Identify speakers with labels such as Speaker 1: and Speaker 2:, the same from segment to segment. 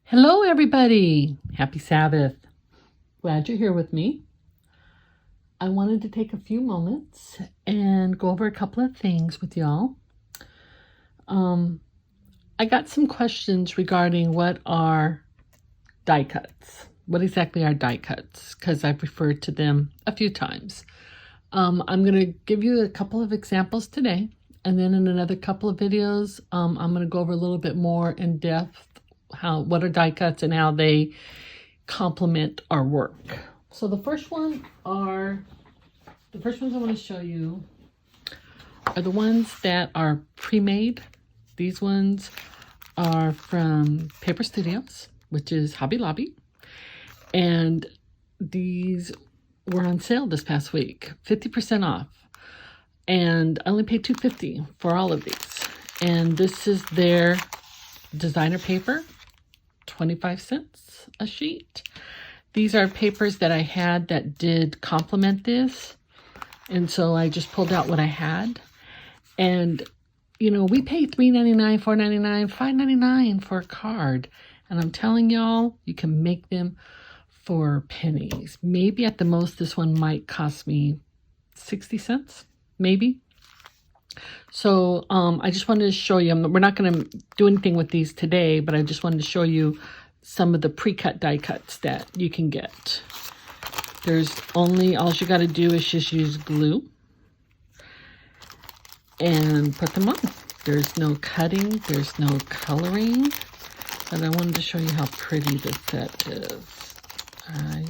Speaker 1: Hello, everybody. Happy Sabbath. Glad you're here with me. I wanted to take a few moments and go over a couple of things with y'all. I got some questions regarding what are die cuts. What exactly are die cuts? Because I've referred to them a few times. I'm going to give you a couple of examples today, and then in another couple of videos, I'm going to go over a little bit more in depth what are die cuts and how they complement our work. So the first ones I want to show you are the ones that are pre-made. These ones are from Paper Studios, which is Hobby Lobby, and these were on sale this past week, 50% off, and I only paid $2.50 for all of these. And this is their designer paper, 25 cents a sheet. These are papers that I had that did complement this, and so I just pulled out what I had. And you know, we pay $3.99, $4.99, $5.99 for a card, and I'm telling y'all, you can make them for pennies. Maybe at the most this one might cost me 60 cents, maybe. So I just wanted to show you, we're not going to do anything with these today, but I just wanted to show you some of the pre-cut die cuts that you can get. All you got to do is just use glue and put them on. There's no cutting, there's no coloring, but I wanted to show you how pretty this set is. I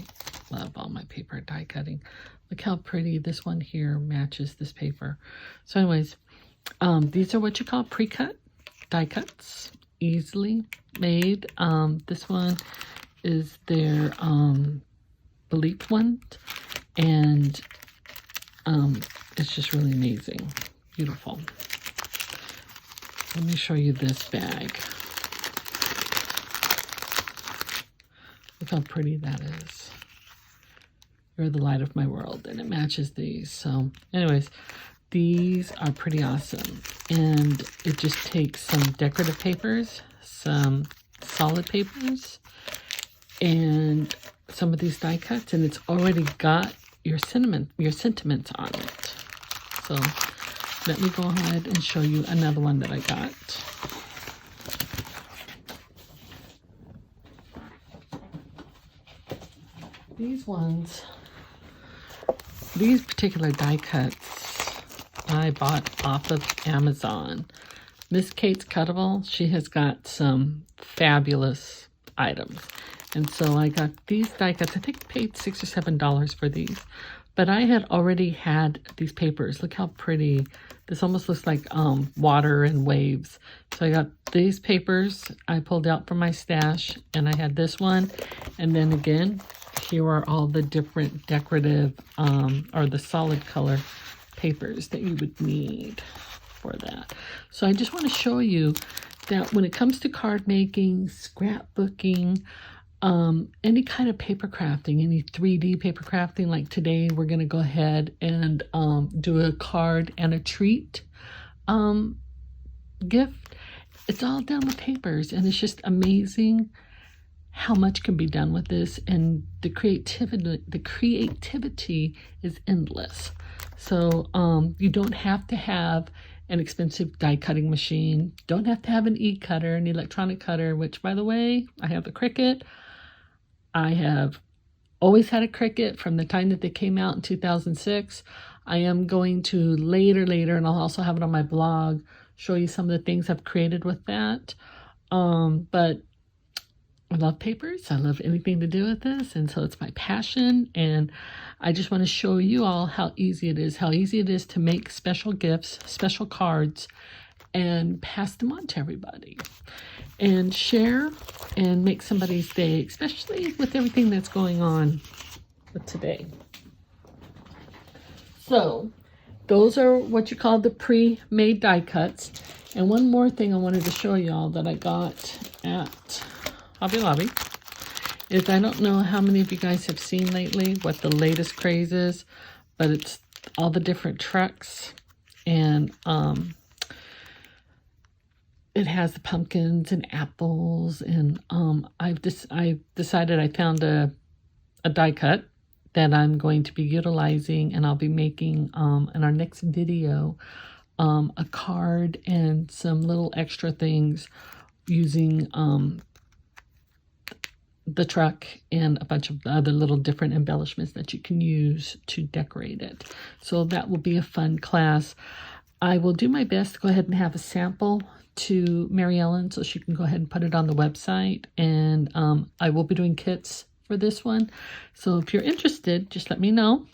Speaker 1: love all my paper die cutting. Look how pretty this one here matches this paper. So anyways, these are what you call pre-cut die cuts, easily made. This one is their bleep one, and it's just really amazing, beautiful. Let me show you this bag. Look how pretty that is. You're the light of my world, and it matches these. So anyways, these are pretty awesome, and it just takes some decorative papers, some solid papers, and some of these die cuts, and it's already got your sentiments on it. So let me go ahead and show you another one that I got. These particular die cuts I bought off of Amazon. Miss Kate's Cuttable, she has got some fabulous items. And so I got these die cuts. I think I paid $6 or $7 for these. But I had already had these papers. Look how pretty. This almost looks like water and waves. So I got these papers I pulled out from my stash, and I had this one. And then again, here are all the different decorative or the solid color papers that you would need for that. So I just want to show you that when it comes to card making, scrapbooking, any kind of paper crafting, any 3D paper crafting, like today we're going to go ahead and do a card and a treat gift. It's all done with papers, and it's just amazing how much can be done with this, and the creativity is endless. So you don't have to have an expensive die cutting machine, don't have to have an e-cutter, an electronic cutter, which by the way, I have a Cricut. I have always had a Cricut from the time that they came out in 2006. I am going to later, and I'll also have it on my blog, show you some of the things I've created with that. But I love papers. I love anything to do with this. And so it's my passion. And I just want to show you all how easy it is to make special gifts, special cards, and pass them on to everybody. And share and make somebody's day, especially with everything that's going on with today. So those are what you call the pre-made die cuts. And one more thing I wanted to show y'all that I got at Hobby Lobby is, I don't know how many of you guys have seen lately what the latest craze is, but it's all the different trucks and it has the pumpkins and apples, and I decided I found a die cut that I'm going to be utilizing, and I'll be making in our next video a card and some little extra things using the truck and a bunch of other little different embellishments that you can use to decorate it. So that will be a fun class. I will do my best to go ahead and have a sample to Mary Ellen so she can go ahead and put it on the website. And I will be doing kits for this one. So if you're interested, just let me know.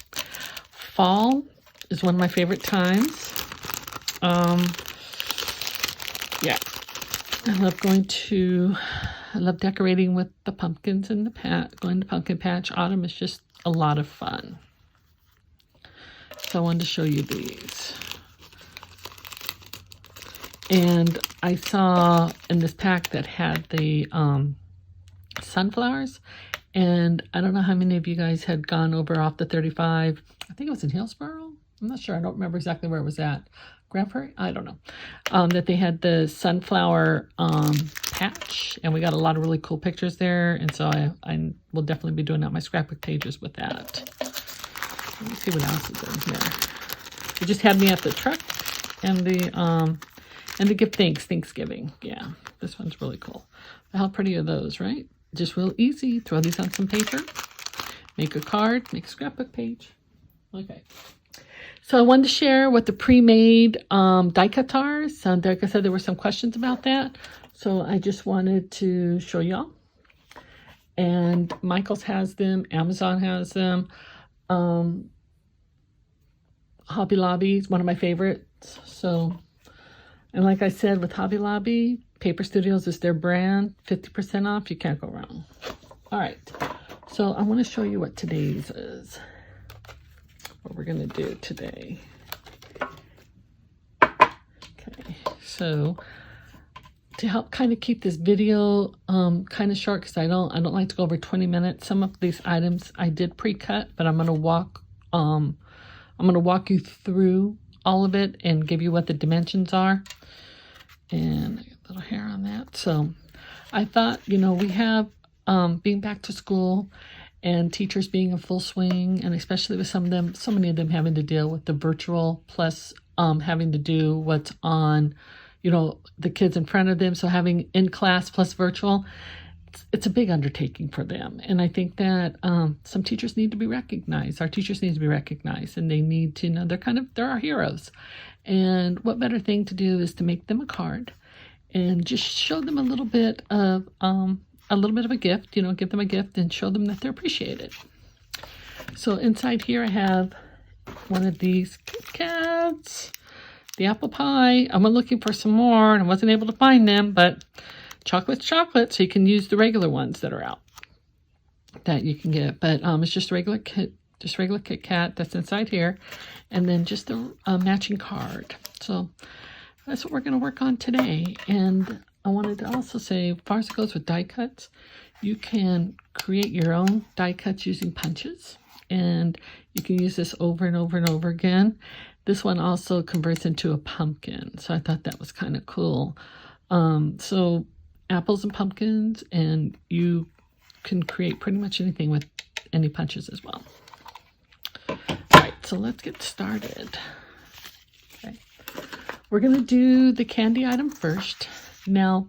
Speaker 1: Fall is one of my favorite times. Yeah, I love decorating with the pumpkins and going to pumpkin patch. Autumn is just a lot of fun. So I wanted to show you these. And I saw in this pack that had the sunflowers. And I don't know how many of you guys had gone over off the 35. I think it was in Hillsboro. I'm not sure. I don't remember exactly where it was at. Grand Prairie? I don't know. That they had the sunflower patch. And we got a lot of really cool pictures there. And so I will definitely be doing out my scrapbook pages with that. Let me see what else is in here. They just had me at the truck and the gift Thanksgiving. Yeah, this one's really cool. How pretty are those, right? Just real easy. Throw these on some paper. Make a card. Make a scrapbook page. Okay. So I wanted to share what the pre-made die cuts are. So like I said, there were some questions about that. So I just wanted to show y'all. And Michael's has them. Amazon has them. Hobby Lobby is one of my favorites. So, and like I said, with Hobby Lobby, Paper Studios is their brand. 50% off. You can't go wrong. All right. So I want to show you what today's is. What we're going to do today. Okay. So to help kind of keep this video kind of short, because I don't like to go over 20 minutes. Some of these items I did pre-cut, but I'm going to walk you through all of it and give you what the dimensions are. And I got a little hair on that. So I thought, we have being back to school and teachers being in full swing, and especially with so many of them having to deal with the virtual plus having to do what's on, the kids in front of them. So having in class plus virtual, it's a big undertaking for them. And I think that some teachers need to be recognized. Our teachers need to be recognized, and they need to know they're our heroes. And what better thing to do is to make them a card and just show them a little bit of a gift, give them a gift and show them that they're appreciated. So inside here I have one of these KitKats, the apple pie. I went looking for some more and I wasn't able to find them, but chocolate's chocolate, so you can use the regular ones that are out that you can get. But it's just regular KitKat that's inside here, and then just the matching card. So that's what we're going to work on today. And I wanted to also say, as far as it goes with die cuts, you can create your own die cuts using punches, and you can use this over and over and over again. This one also converts into a pumpkin, so I thought that was kind of cool. So apples and pumpkins, and you can create pretty much anything with any punches as well. All right, so let's get started. Okay, we're going to do the candy item first. Now,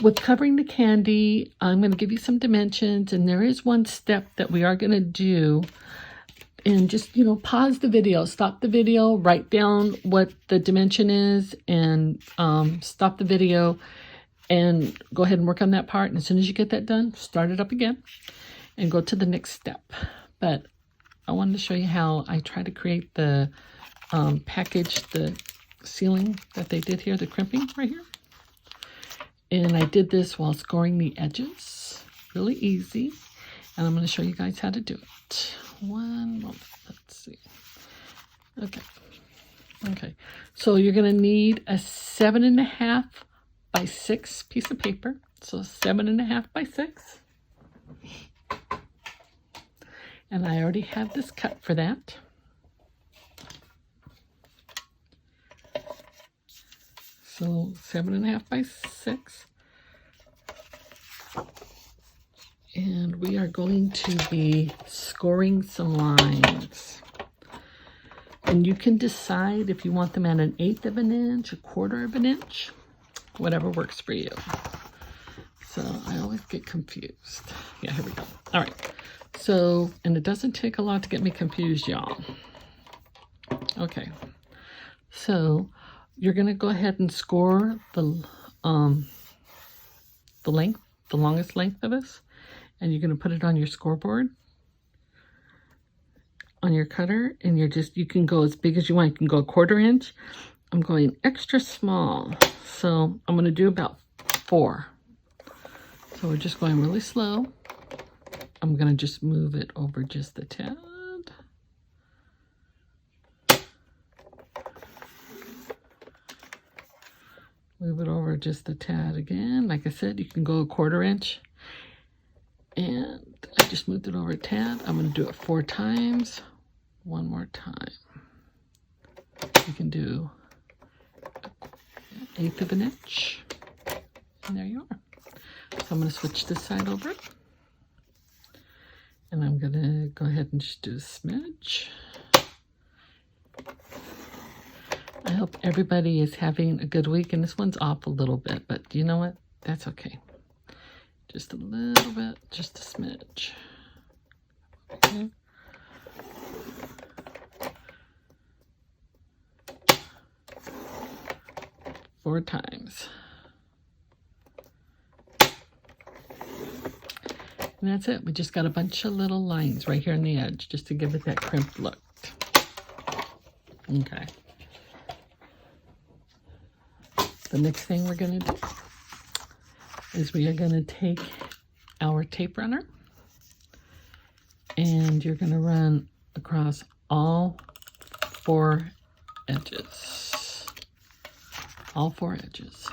Speaker 1: with covering the candy, I'm going to give you some dimensions, and there is one step that we are going to do. And just, pause the video, stop the video, write down what the dimension is, and stop the video and go ahead and work on that part. And as soon as you get that done, start it up again and go to the next step. But I wanted to show you how I try to create the package, the ceiling that they did here, the crimping right here. And I did this while scoring the edges. Really easy. And I'm going to show you guys how to do it. One moment. Let's see. Okay. So you're going to need a 7.5 by 6 piece of paper. So 7.5 by 6. And I already have this cut for that. So 7.5 by 6. And we are going to be scoring some lines. And you can decide if you want them at 1/8 of an inch, 1/4 of an inch, whatever works for you. So I always get confused. Yeah, here we go. All right. So, and it doesn't take a lot to get me confused, y'all. Okay. So you're going to go ahead and score the length, the longest length of this, and you're going to put it on your scoreboard, on your cutter, and you can go as big as you want. You can go 1/4 inch. I'm going extra small, so I'm going to do about 4. So we're just going really slow. I'm going to just move it over just a tad. Move it over just a tad again. Like I said, you can go 1/4 inch. And I just moved it over a tad. I'm going to do it 4 times. One more time. You can do 1/8 of an inch. And there you are. So I'm going to switch this side over. And I'm going to go ahead and just do a smidge. I hope everybody is having a good week. And this one's off a little bit, but you know what? That's okay. Just a little bit, just a smidge. Okay. Four times. And that's it. We just got a bunch of little lines right here on the edge just to give it that crimped look. Okay. The next thing we're going to do is we are going to take our tape runner and you're going to run across all 4 edges. All 4 edges.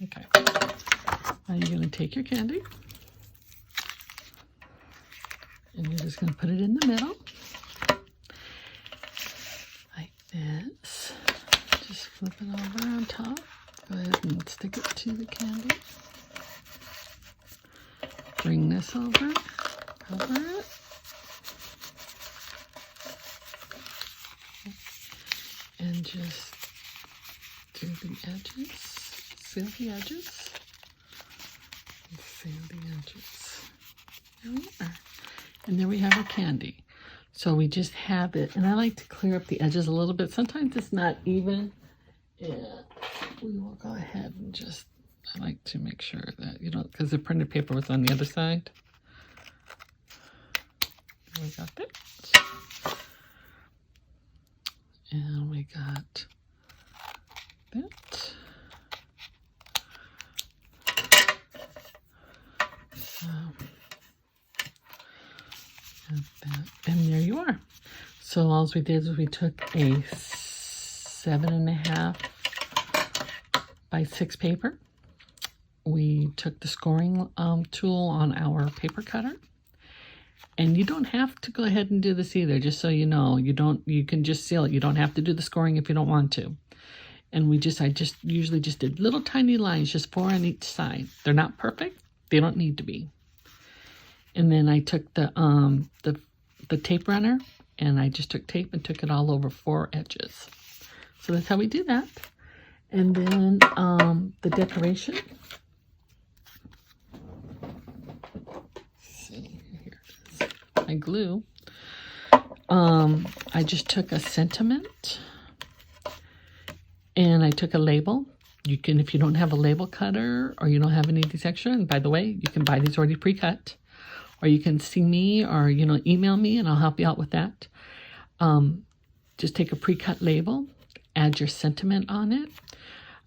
Speaker 1: Okay. Now you're going to take your candy and you're just going to put it in the middle like this. Just flip it over on top. Go ahead and stick it to the candy. Bring this over, cover it. And just do the edges, seal the edges. Seal the edges. There we are. And there we have our candy. So we just have it, and I like to clear up the edges a little bit. Sometimes it's not even, and we will go ahead and just, I like to make sure that, you know, because the printed paper was on the other side. We got that. And we got that. And there you are. So all we did is we took a 7.5 by 6 paper. We took the scoring tool on our paper cutter. And you don't have to go ahead and do this either, just so you know. You can just seal it. You don't have to do the scoring if you don't want to. And I usually just did little tiny lines, just 4 on each side. They're not perfect. They don't need to be. And then I took the tape runner, and I just took tape and took it all over 4 edges. So that's how we do that. And then the decoration. Let's see, here it is. My glue. I just took a sentiment, and I took a label. You can, if you don't have a label cutter or you don't have any of these extra, and by the way, you can buy these already pre-cut. Or you can see me or, email me and I'll help you out with that. Just take a pre-cut label, add your sentiment on it.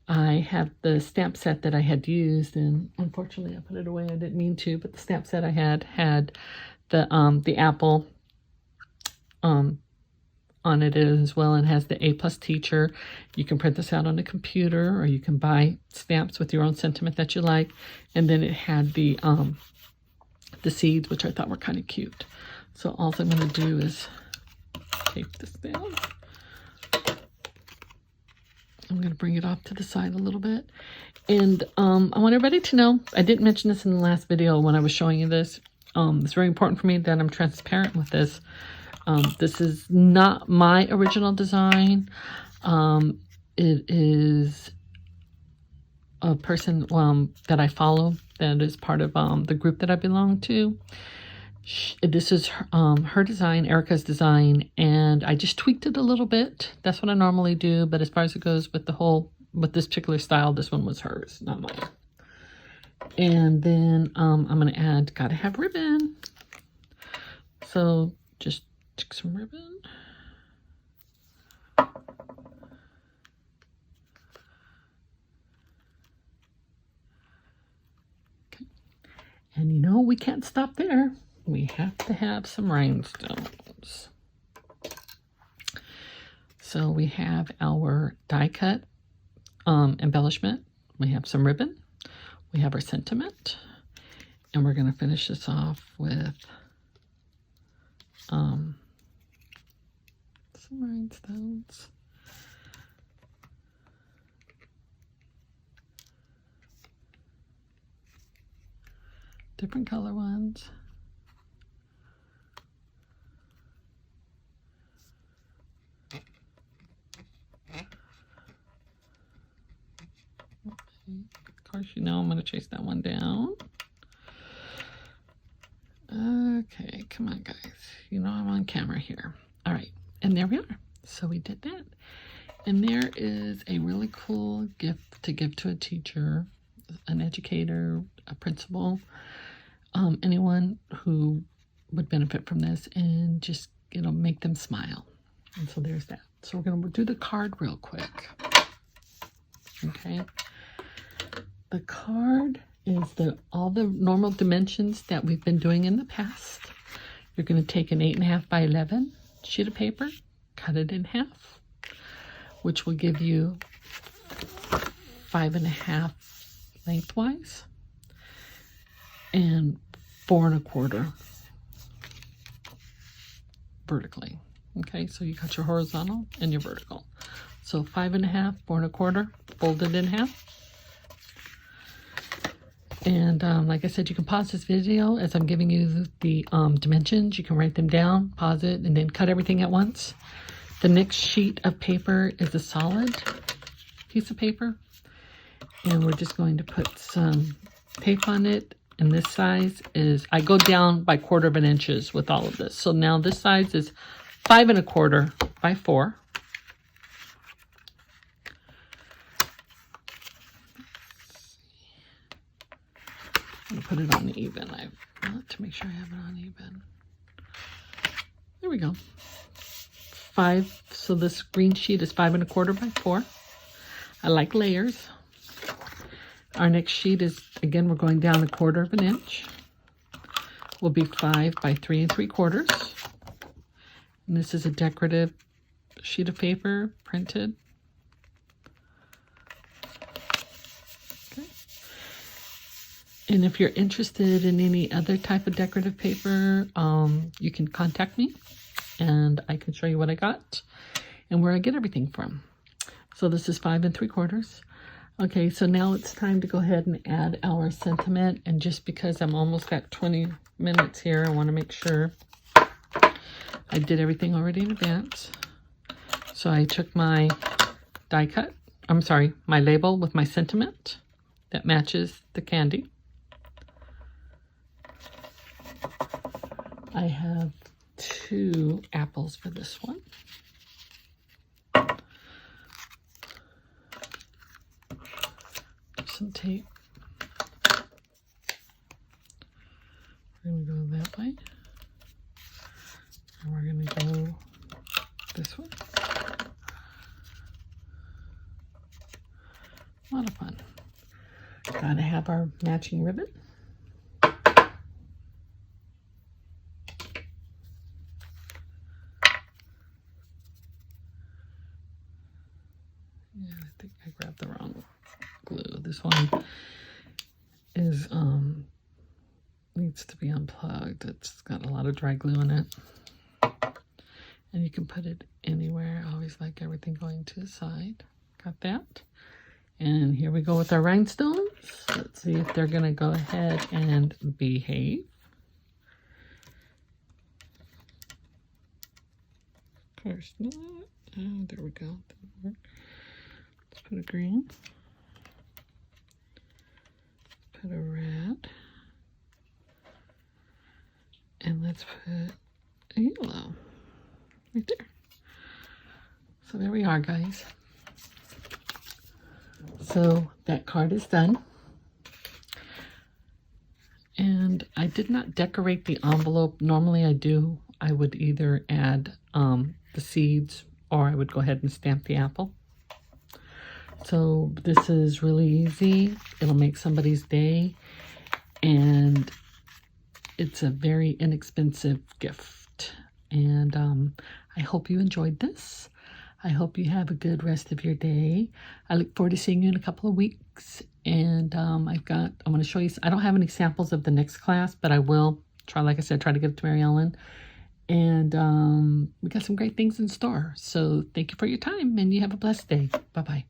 Speaker 1: I have the stamp set that I had used, and unfortunately I put it away. I didn't mean to, but the stamp set I had the apple on it as well, and has the A+ teacher. You can print this out on a computer, or you can buy stamps with your own sentiment that you like. And then it had the seeds, which I thought were kind of cute. So all I'm going to do is tape this down. I'm going to bring it off to the side a little bit. And I want everybody to know, I didn't mention this in the last video when I was showing you this. It's very important for me that I'm transparent with this. This is not my original design. It is a person that I follow that is part of the group that I belong to. This is her design, Erica's design, and I just tweaked it a little bit. That's what I normally do, but as far as it goes with with this particular style, this one was hers, not mine. And then I'm going to add, gotta have ribbon. So just take some ribbon. Okay. And you know, we can't stop there. We have to have some rhinestones. So we have our die cut embellishment. We have some ribbon. We have our sentiment. And we're going to finish this off with some rhinestones. Different color ones. Of course, you know I'm going to chase that one down. Okay, come on, guys. You know I'm on camera here. All right, and there we are. So we did that. And there is a really cool gift to give to a teacher, an educator, a principal, anyone who would benefit from this, and just, you know, make them smile. And so there's that. So we're going to do the card real quick. Okay. The card is all the normal dimensions that we've been doing in the past. You're going to take an 8.5 by 11 sheet of paper, cut it in half, which will give you 5.5 lengthwise and 4.25 vertically. Okay, so you got your horizontal and your vertical. So 5.5, 4.25, folded in half. And like I said, you can pause this video as I'm giving you the dimensions. You can write them down, pause it, and then cut everything at once. The next sheet of paper is a solid piece of paper. And we're just going to put some tape on it. And this size is, I go down by 1/4 inches with all of this. So now this size is 5.25 by 4. I'm going to put it on even. I want to make sure I have it on even. There we go. 5. So this green sheet is 5.25 by 4. I like layers. Our next sheet is, again, we're going down 1/4 inch. Will be 5 by 3 3/4. And this is a decorative sheet of paper, printed. Okay. And if you're interested in any other type of decorative paper, you can contact me and I can show you what I got and where I get everything from. So this is 5 3/4. Okay, so now it's time to go ahead and add our sentiment. And just because I'm almost at 20 minutes here, I want to make sure I did everything already in advance. So I took my die cut, my label with my sentiment that matches the candy. I have 2 apples for this one. Some tape. We're going to go that way. And we're going to go this way. A lot of fun. Gotta have our matching ribbon. Yeah, I think I grabbed the wrong glue. This one is needs to be unplugged. It's got a lot of dry glue in it. And you can put it anywhere. I always like everything going to the side. Got that? And here we go with our rhinestones. Let's see if they're going to go ahead and behave. Of course not. Oh, there we go. Let's put a green. Let's put a red. And let's put a yellow. Right there. So there we are, guys. So that card is done. And I did not decorate the envelope. Normally I do. I would either add the seeds or I would go ahead and stamp the apple. So this is really easy. It'll make somebody's day. And it's a very inexpensive gift. And I hope you enjoyed this. I hope you have a good rest of your day. I look forward to seeing you in a couple of weeks. And I'm going to show you, I don't have any samples of the next class, but I will try, like I said, try to get it to Mary Ellen. And we got some great things in store. So thank you for your time and you have a blessed day. Bye-bye.